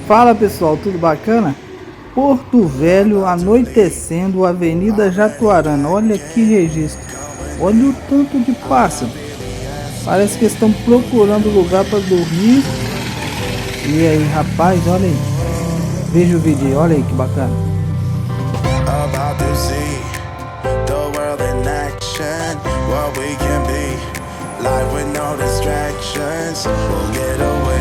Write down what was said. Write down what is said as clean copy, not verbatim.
Fala pessoal, tudo bacana? Porto Velho anoitecendo, Avenida Jatuarana. Olha que registro. Olha o tanto de pássaro. Parece que estão procurando lugar para dormir. E aí, rapaz, olha aí. Veja o vídeo aí, olha aí que bacana. About to see the world in action, what we can be, life with no distractions, we'll get away.